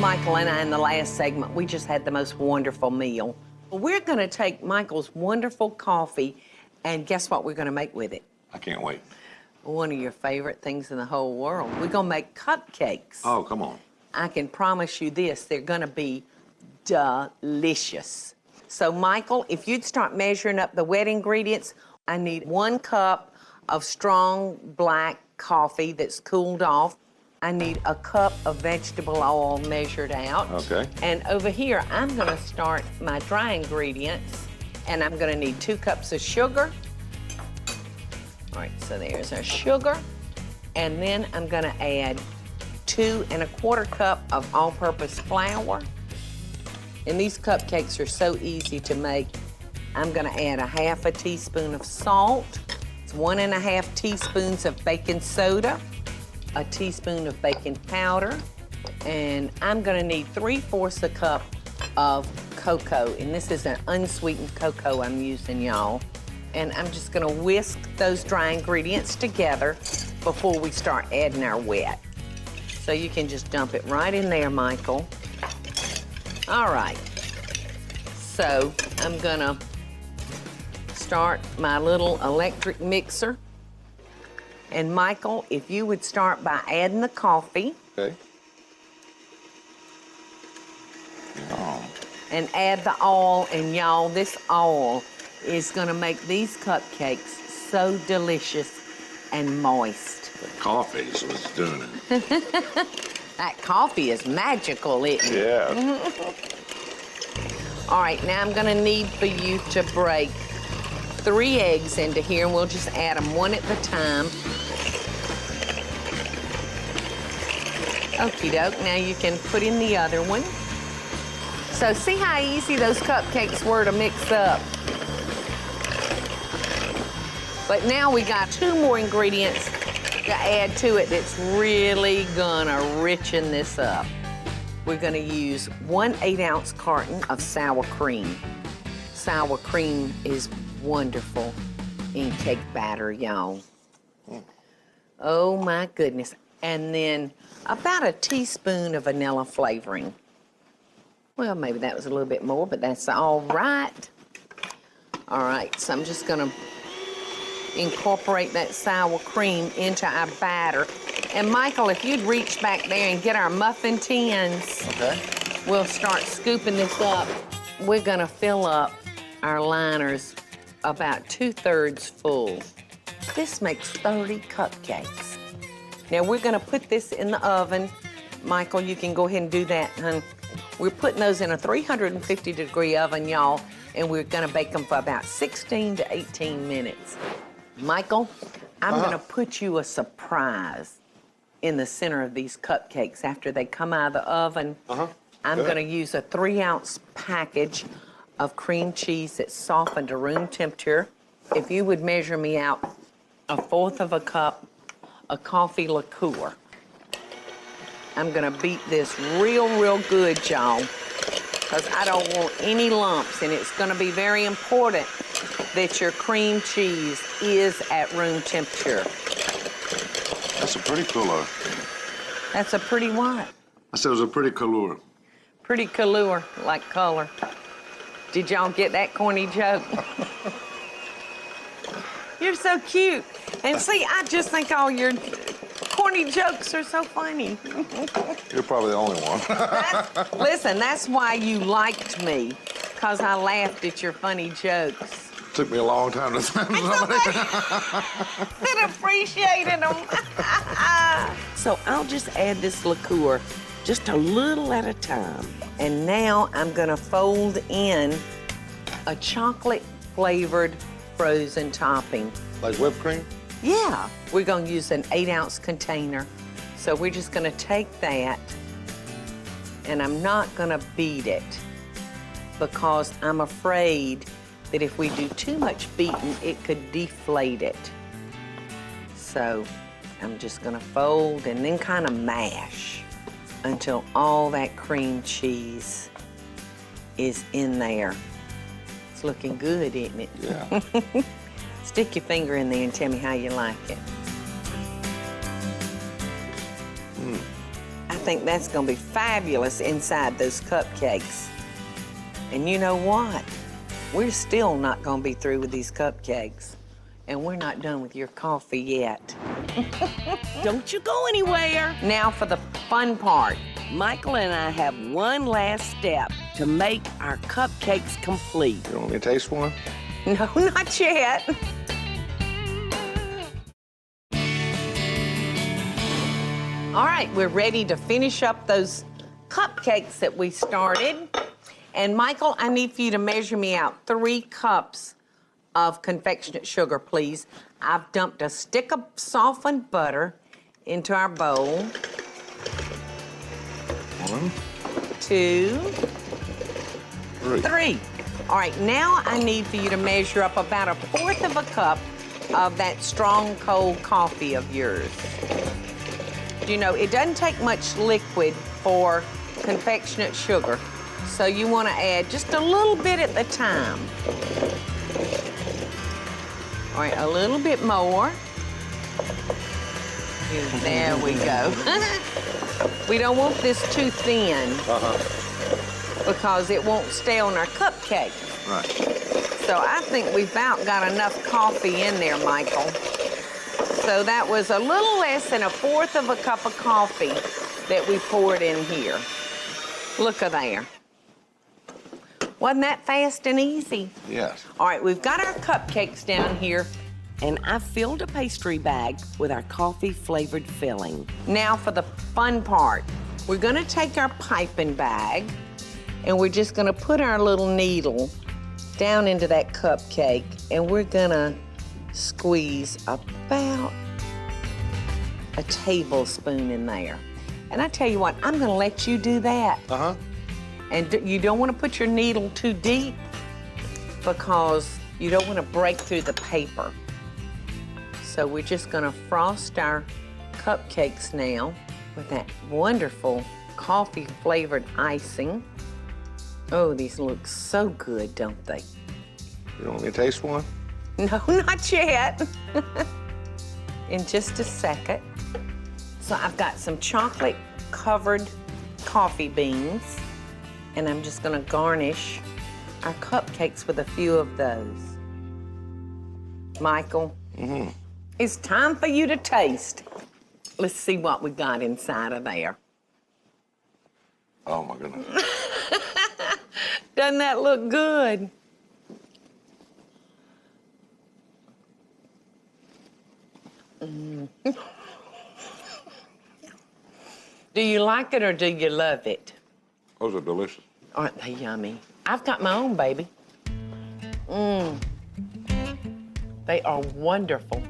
Michael and I, in the last segment, we just had the most wonderful meal. We're gonna take Michael's wonderful coffee, and guess what we're gonna make with it? I can't wait. One of your favorite things in the whole world. We're gonna make cupcakes. Oh, come on. I can promise you this, they're gonna be delicious. So Michael, if you'd start measuring up the wet ingredients, I need 1 cup of strong black coffee that's cooled off. I need a cup of vegetable oil measured out. Okay. And over here, I'm gonna start my dry ingredients, and I'm gonna need 2 cups of sugar. All right, so there's our sugar. And then I'm gonna add 2 1/4 cup of all-purpose flour. And these cupcakes are so easy to make. I'm gonna add a 1/2 teaspoon of salt. It's 1 1/2 teaspoons of baking soda, a teaspoon of baking powder, and I'm gonna need 3/4 a cup of cocoa. And this is an unsweetened cocoa I'm using, y'all. And I'm just gonna whisk those dry ingredients together before we start adding our wet. So you can just dump it right in there, Michael. All right. So I'm gonna start my little electric mixer. And Michael, if you would start by adding the coffee. Okay. Oh. And add the oil, and y'all, this oil is gonna make these cupcakes so delicious and moist. The coffee is what's doing it. That coffee is magical, isn't it? Yeah. All right, now I'm gonna need for you to break 3 eggs into here, and we'll just add them 1 at a time. Okie doke, now you can put in the other one. So see how easy those cupcakes were to mix up? But now we got 2 more ingredients to add to it that's really gonna richen this up. We're gonna use 1 8-ounce carton of sour cream. Sour cream is wonderful in cake batter, y'all. Oh my goodness. And then about a teaspoon of vanilla flavoring. Well, maybe that was a little bit more, but that's all right. All right, so I'm just gonna incorporate that sour cream into our batter. And Michael, if you'd reach back there and get our muffin tins, Okay. we'll start scooping this up. We're gonna fill up our liners about 2/3 full. This makes 30 cupcakes. Now we're gonna put this in the oven. Michael, you can go ahead and do that, hun. We're putting those in a 350-degree oven, y'all, and we're gonna bake them for about 16 to 18 minutes. Michael, I'm gonna put you a surprise in the center of these cupcakes after they come out of the oven. I'm Good. gonna use a 3-ounce package of cream cheese that's softened to room temperature. If you would measure me out 1/4 cup of coffee liqueur. I'm gonna beat this real good, y'all, because I don't want any lumps, and it's gonna be very important that your cream cheese is at room temperature. That's a pretty color. That's a pretty what? I said it was a pretty color. Pretty color, like color. Did y'all get that corny joke? You're so cute. And see, I just think all your corny jokes are so funny. You're probably the only one. Listen, that's why you liked me, because I laughed at your funny jokes. Took me a long time to find somebody. That appreciated them. So I'll just add this liqueur just a little at a time. And now I'm gonna fold in a chocolate-flavored frozen topping. Like whipped cream? Yeah, we're gonna use an 8-ounce container. So we're just gonna take that, and I'm not gonna beat it because I'm afraid that if we do too much beating, it could deflate it. So I'm just gonna fold and then kind of mash until all that cream cheese is in there. It's looking good, isn't it? Yeah. Stick your finger in there and tell me how you like it. I think that's gonna be fabulous inside those cupcakes. And you know what? We're still not gonna be through with these cupcakes. And we're not done with your coffee yet. Don't you go anywhere. Now for the fun part. Michael and I have one last step to make our cupcakes complete. You want me to taste one? No, not yet. All right, we're ready to finish up those cupcakes that we started. And Michael, I need for you to measure me out 3 cups of confectionate sugar, please. I've dumped a stick of softened butter into our bowl. 1, 2, 3. 3. All right, now I need for you to measure up about 1/4 of a cup of that strong cold coffee of yours. You know, it doesn't take much liquid for confectionate sugar, so you want to add just a little bit at the time. All right, a little bit more. There we go. We don't want this too thin because it won't stay on our cupcake. Right. So I think we've about got enough coffee in there, Michael. So that was a little less than 1/4 of a cup of coffee that we poured in here. Look at there. Wasn't that fast and easy? Yes. All right, we've got our cupcakes down here. And I filled a pastry bag with our coffee-flavored filling. Now for the fun part. We're gonna take our piping bag and we're just gonna put our little needle down into that cupcake and we're gonna squeeze about a tablespoon in there. And I tell you what, I'm gonna let you do that. And you don't wanna put your needle too deep because you don't wanna break through the paper. So we're just gonna frost our cupcakes now with that wonderful coffee-flavored icing. Oh, these look so good, don't they? You want me to taste one? No, not yet. In just a second. So I've got some chocolate-covered coffee beans, and I'm just gonna garnish our cupcakes with a few of those. Michael, it's time for you to taste. Let's see what we got inside of there. Oh, my goodness. Doesn't that look good? Do you like it or do you love it? Those are delicious. Aren't they yummy? I've got my own, baby. They are wonderful.